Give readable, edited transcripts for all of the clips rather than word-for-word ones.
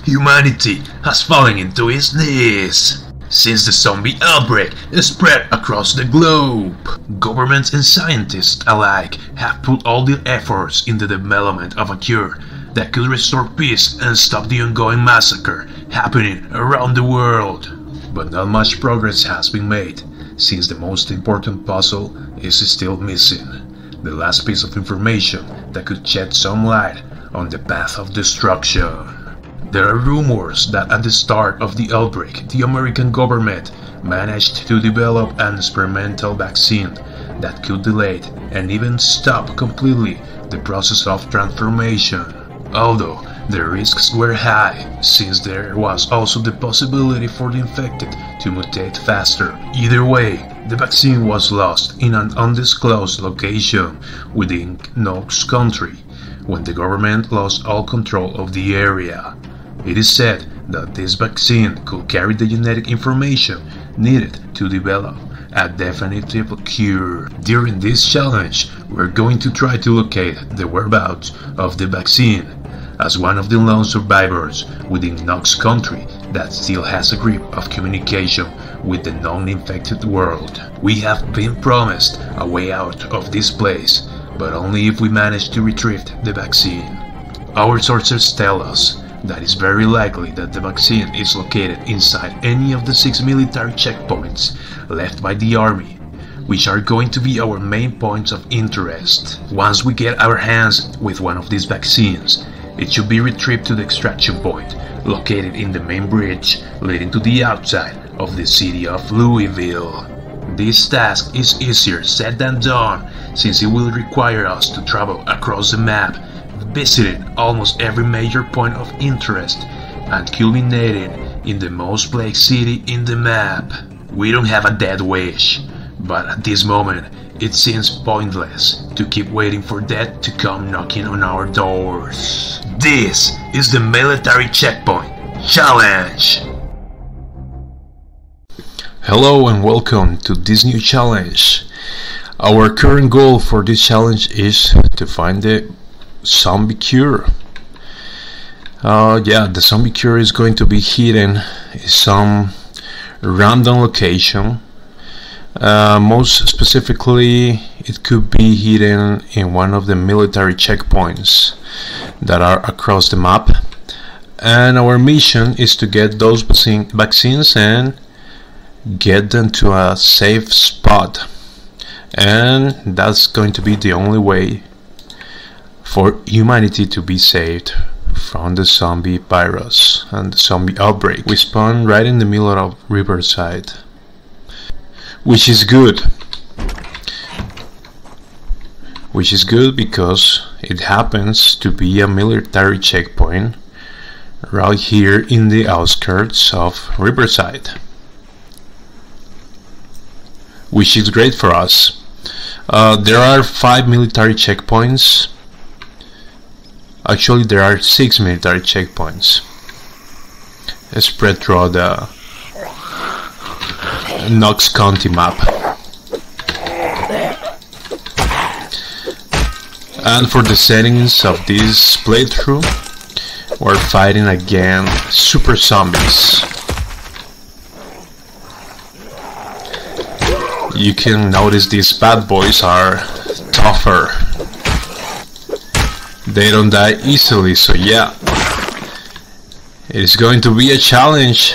Humanity has fallen into its knees. Since the zombie outbreak spread across the globe, governments and scientists alike have put all their efforts in the development of a cure that could restore peace and stop the ongoing massacre happening around the world. But not much progress has been made, since the most important puzzle is still missing. The last piece of information that could shed some light on the path of destruction. There are rumors that at the start of the outbreak, the American government managed to develop an experimental vaccine that could delay and even stop completely the process of transformation. Although the risks were high, since there was also the possibility for the infected to mutate faster. Either way, the vaccine was lost in an undisclosed location within Knox Country when the government lost all control of the area. It is said that this vaccine could carry the genetic information needed to develop a definitive cure. During this challenge, we're going to try to locate the whereabouts of the vaccine. As one of the lone survivors within Knox Country that still has a grip of communication with the non-infected world, we have been promised a way out of this place, but only if we manage to retrieve the vaccine. Our sources tell us that it's very likely that the vaccine is located inside any of the 6 military checkpoints left by the army, which are going to be our main points of interest. Once we get our hands with one of these vaccines, it should be retrieved to the extraction point, located in the main bridge leading to the outside of the city of Louisville. This task is easier said than done, since it will require us to travel across the map, visiting almost every major point of interest and culminating in the most plagued city in the map. We don't have a death wish, but at this moment it seems pointless to keep waiting for death to come knocking on our doors. This is the Military Checkpoint Challenge! Hello and welcome to this new challenge. Our current goal for this challenge is to find the zombie cure. The zombie cure is going to be hidden in some random location. Most specifically, it could be hidden in one of the military checkpoints that are across the map. And our mission is to get those vaccines and get them to a safe spot. And that's going to be the only way for humanity to be saved from the zombie virus and the zombie outbreak. We spawn right in the middle of Riverside, which is good because it happens to be a military checkpoint right here in the outskirts of Riverside, which is great for us. There are 5 military checkpoints. Actually, there are 6 military checkpoints spread throughout the Knox County map. And for the settings of this playthrough, we're fighting against super zombies. You can notice these bad boys are tougher. They don't die easily, so yeah, it is going to be a challenge.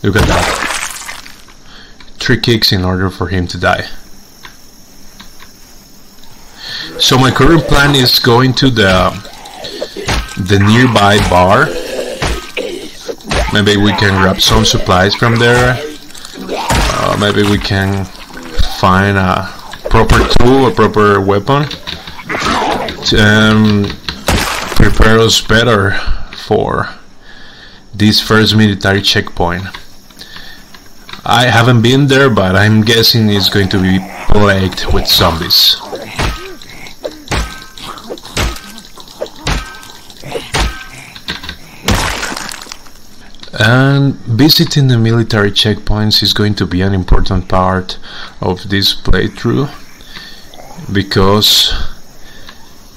Look at that. 3 kicks in order for him to die. So my current plan is going to the nearby bar. Maybe we can grab some supplies from there. Maybe we can find a proper tool or proper weapon to prepare us better for this first military checkpoint. I haven't been there, but I'm guessing it's going to be plagued with zombies. And visiting the military checkpoints is going to be an important part of this playthrough, because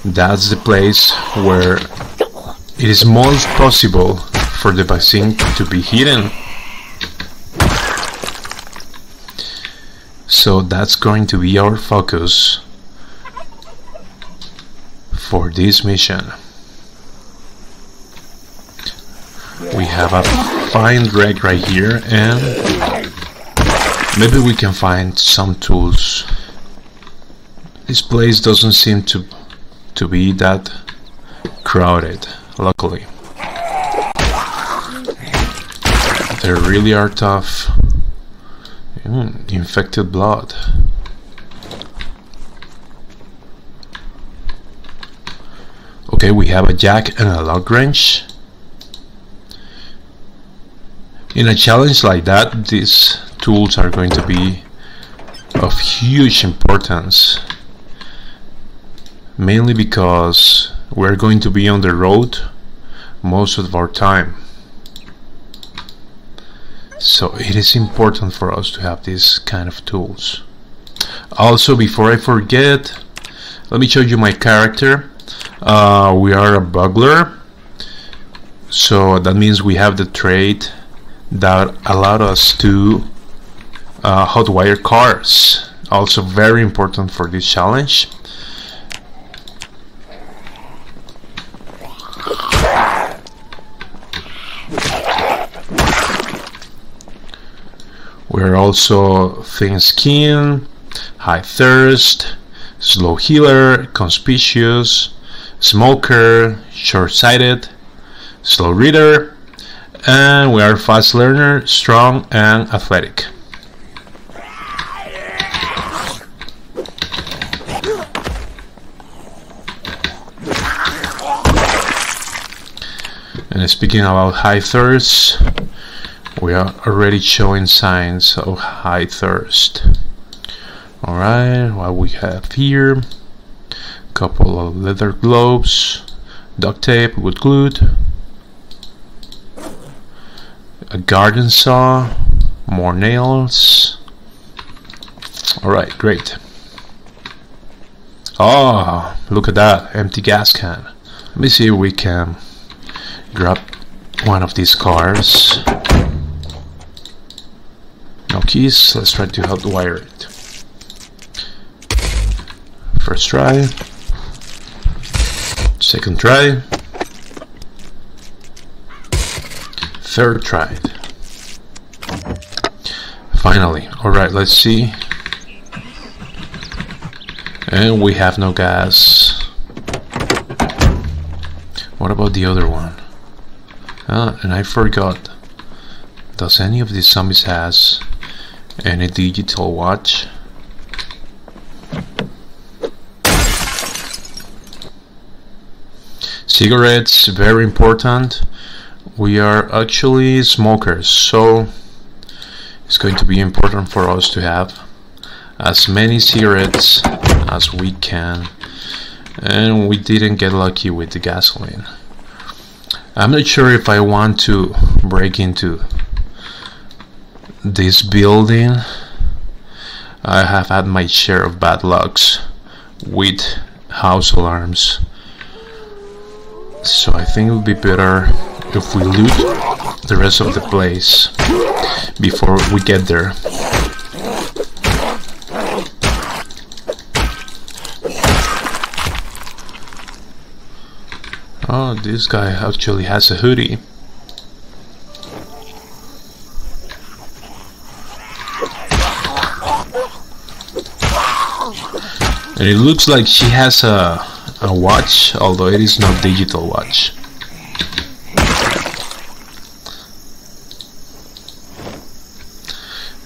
That's the place where it is most possible for the vaccine to be hidden. So that's going to be our focus for this mission. We have a fine wreck right here, and maybe we can find some tools. This place doesn't seem to be that crowded, luckily. They really are tough. Infected blood. Okay, we have a jack and a log wrench. In a challenge like that, these tools are going to be of huge importance, mainly because we're going to be on the road most of our time. So it is important for us to have these kind of tools. Also, before I forget, let me show you my character. We are a burglar, so that means we have the trait that allowed us to hotwire cars. Also very important for this challenge. We're also thin skin, high thirst, slow healer, conspicuous, smoker, short-sighted, slow reader, and we are fast learner, strong and athletic. And speaking about high thirst, we are already showing signs of high thirst. Alright, what we have here, couple of leather gloves, duct tape, wood glued, a garden saw, more nails. Alright, great. Oh, look at that, empty gas can. Let me see if we can grab one of these cars. No keys, let's try to hotwire it. First try, second try, third try. Finally, alright, let's see. And we have no gas. What about the other one? And I forgot. Does any of these zombies has any digital watch? Cigarettes, very important. We are actually smokers, so it's going to be important for us to have as many cigarettes as we can. And we didn't get lucky with the gasoline. I'm not sure if I want to break into this building. I have had my share of bad lucks with house alarms, so I think it would be better if we loot the rest of the place before we get there. Oh, this guy actually has a hoodie. And it looks like she has a watch, although it is not digital watch.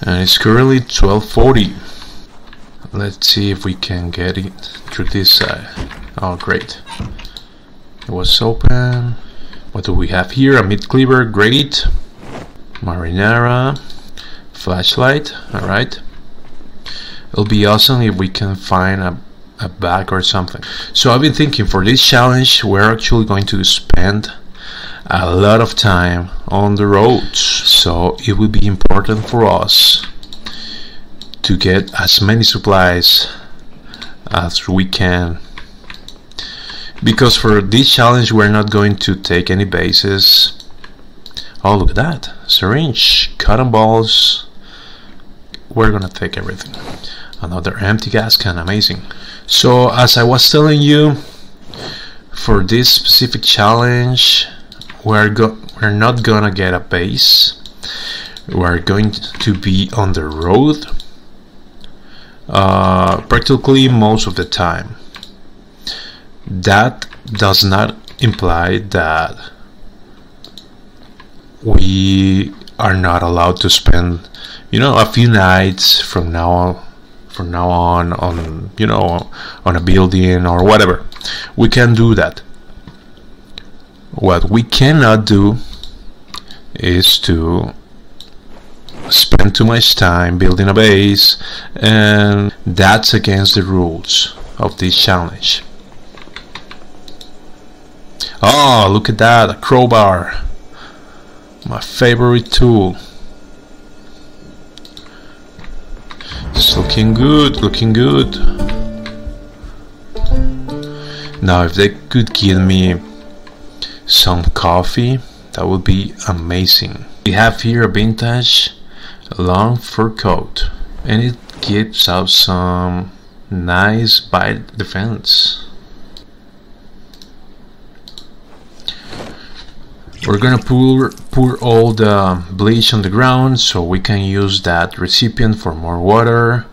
And it's currently 12:40. Let's see if we can get it through this side. Oh, great. It was open. What do we have here? A meat cleaver, great. Marinara, flashlight, alright. It'll be awesome if we can find a bag or something. So I've been thinking, for this challenge we're actually going to spend a lot of time on the roads, so it will be important for us to get as many supplies as we can. because for this challenge we're not going to take any bases. Oh, look at that. Syringe, cotton balls. We're gonna take everything. Another empty gas can, amazing. So as I was telling you, for this specific challenge we're not gonna get a base. We're going to be on the road practically most of the time. That does not imply that we are not allowed to spend, you know, a few nights from now on, you know, on a building or whatever. We can do that. What we cannot do is to spend too much time building a base, and that's against the rules of this challenge. Oh, look at that, a crowbar. My favorite tool. It's looking good, looking good. Now if they could give me some coffee, that would be amazing. We have here a vintage long fur coat, and it gives out some nice bite defense. We're gonna pour all the bleach on the ground so we can use that recipient for more water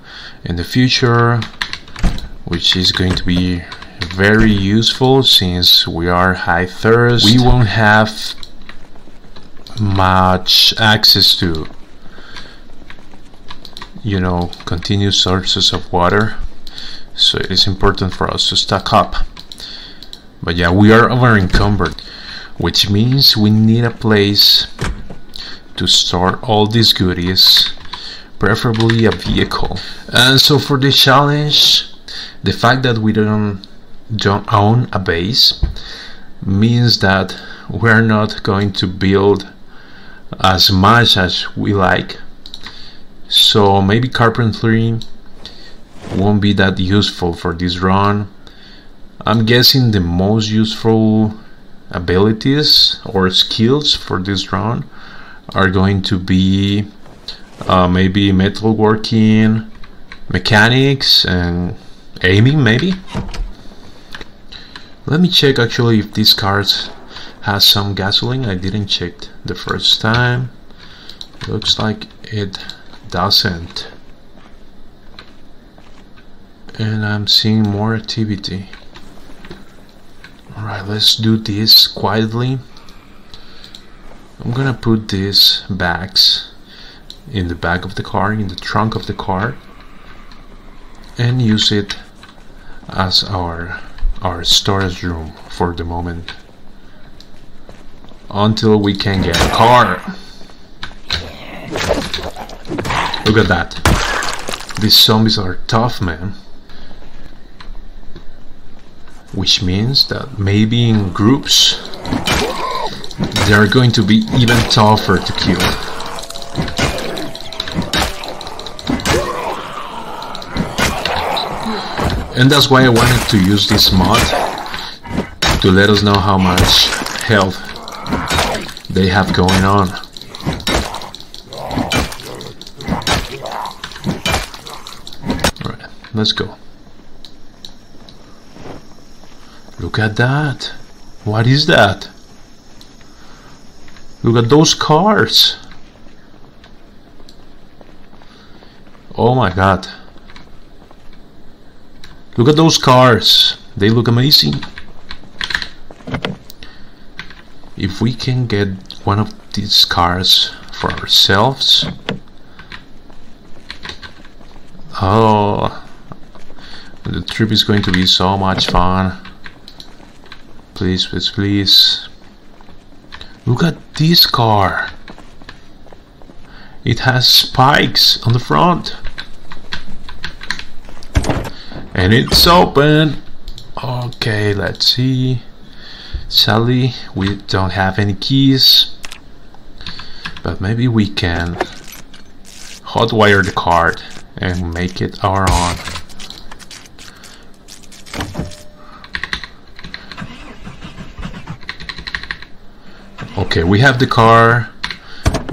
in the future, which is going to be very useful since we are high thirst. We won't have much access to, you know, continuous sources of water, so it is important for us to stock up. But yeah, we are over encumbered, which means we need a place to store all these goodies, preferably a vehicle. And so for this challenge, the fact that we don't own a base means that we're not going to build as much as we like. So maybe carpentry won't be that useful for this run. I'm guessing the most useful abilities or skills for this run are going to be maybe metalworking, mechanics, and aiming maybe. Let me check actually if this car has some gasoline. I didn't check the first time. Looks like it doesn't. And I'm seeing more activity. Alright, let's do this quietly. I'm gonna put these bags in the back of the car, in the trunk of the car, and use it as our storage room for the moment, until we can get a car. Look at that. These zombies are tough, man. Which means that maybe in groups they are going to be even tougher to kill. And that's why I wanted to use this mod to let us know how much health they have going on. Alright, let's go. Look at that. What is that? Look at those cars. Oh my god. Look at those cars. They look amazing. If we can get one of these cars for ourselves. Oh, the trip is going to be so much fun. Please, please, please. Look at this car. It has spikes on the front. And it's open. Okay, let's see. Sadly, we don't have any keys. But maybe we can hotwire the card and make it our own. Okay, we have the car,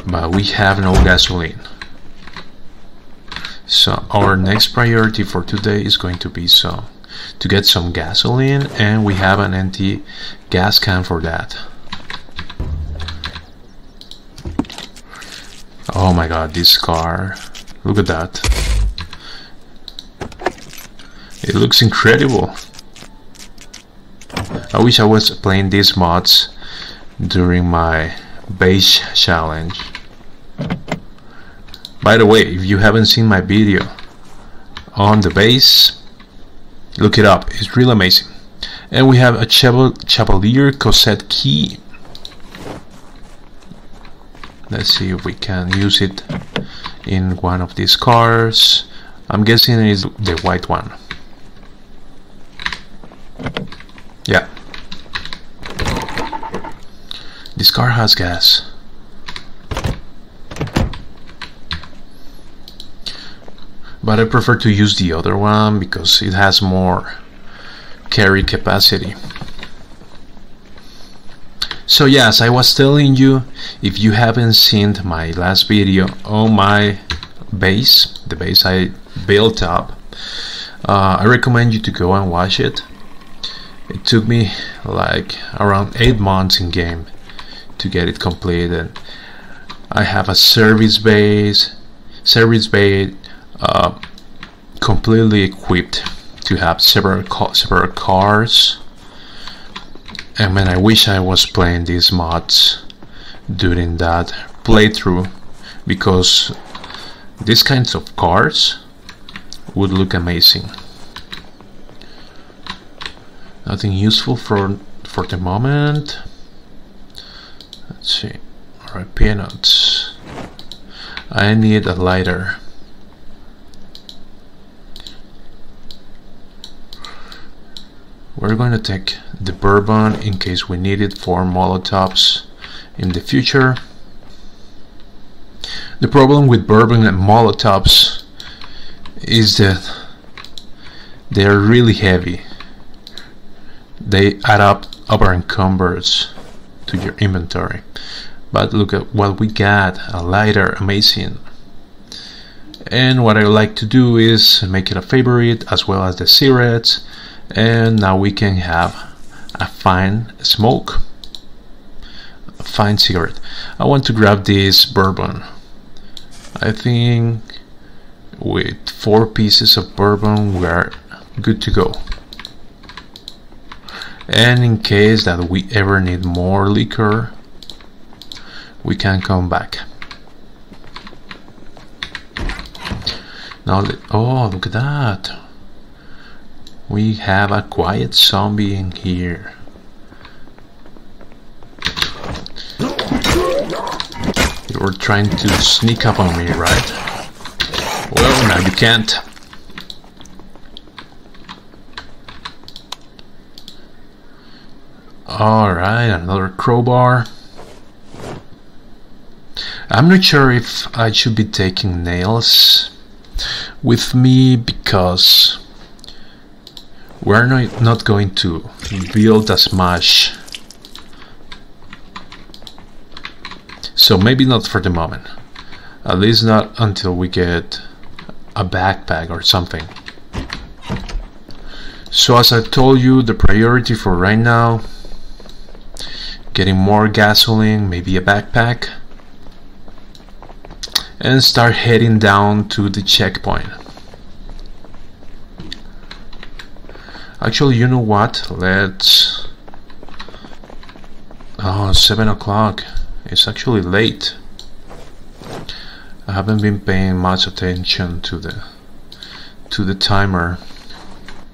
but we have no gasoline. So our next priority for today is going to be to get some gasoline, and we have an empty gas can for that. Oh my god, this car, look at that. It looks incredible. I wish I was playing these mods during my base challenge. By the way, if you haven't seen my video on the base, look it up, it's really amazing. And we have a Chevalier Cosette key. Let's see if we can use it in one of these cars. I'm guessing it's the white one. Yeah. This car has gas. But I prefer to use the other one because it has more carry capacity. So yes, I was telling you, if you haven't seen my last video on my base, the base I built up, I recommend you to go and watch it. It took me like around 8 months in game to get it completed. I have a service bay completely equipped to have several cars. And man, I wish I was playing these mods during that playthrough, because these kinds of cars would look amazing. Nothing useful for the moment. Let's see. Alright, peanuts. I need a lighter. We're going to take the bourbon in case we need it for Molotovs in the future. The problem with bourbon and Molotovs is that they are really heavy. They add up over encumbers to your inventory. But look at what we got, a lighter, amazing. And what I like to do is make it a favorite, as well as the cigarettes. And now we can have a fine smoke, a fine cigarette. I want to grab this bourbon. I think with 4 pieces of bourbon we are good to go. And in case that we ever need more liquor, we can come back. Now, oh, look at that. We have a quiet zombie in here. You were trying to sneak up on me, right? Well, now you can't. Alright, another crowbar. I'm not sure if I should be taking nails with me, because we're not going to build as much. So maybe not for the moment. At least not until we get a backpack or something. So as I told you, the priority for right now, getting more gasoline, maybe a backpack, and start heading down to the checkpoint. Actually, you know what? Let's... Oh, 7 o'clock. It's actually late. I haven't been paying much attention to the timer.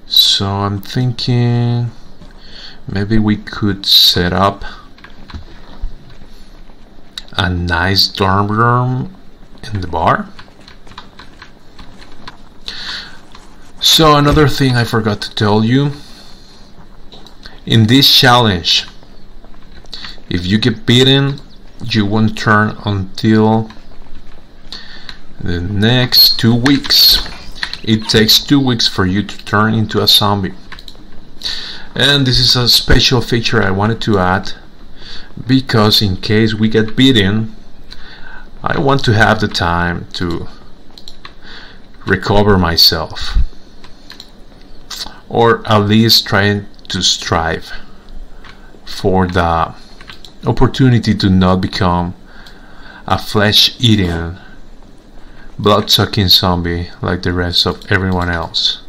So I'm thinking maybe we could set up a nice dorm room in the bar. So another thing I forgot to tell you, in this challenge, if you get beaten, you won't turn until the next 2 weeks. It takes 2 weeks for you to turn into a zombie. And this is a special feature I wanted to add because in case we get beaten, I want to have the time to recover myself, or at least trying to strive for the opportunity to not become a flesh-eating, blood-sucking zombie like the rest of everyone else.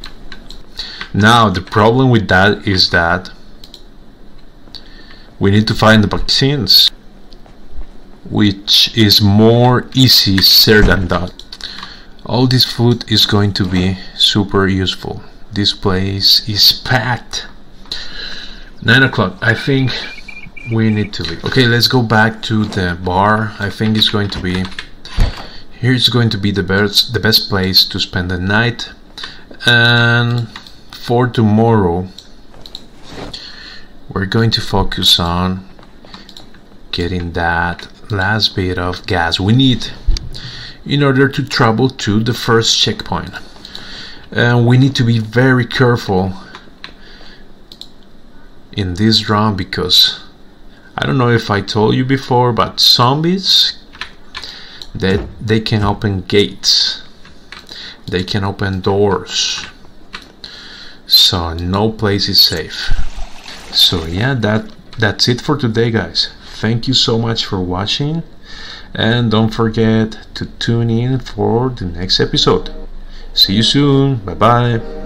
Now the problem with that is that we need to find the vaccines, which is more easy said than done. All this food is going to be super useful. This place is packed. 9 o'clock. I think we need to leave. Okay, let's go back to the bar. I think it's going to be here's going to be the best place to spend the night. And for tomorrow, we're going to focus on getting that last bit of gas we need in order to travel to the first checkpoint. And we need to be very careful in this round, because I don't know if I told you before, but zombies, they can open gates, they can open doors, so no place is safe. So yeah, that's it for today, guys. Thank you so much for watching, and don't forget to tune in for the next episode. See you soon. Bye bye.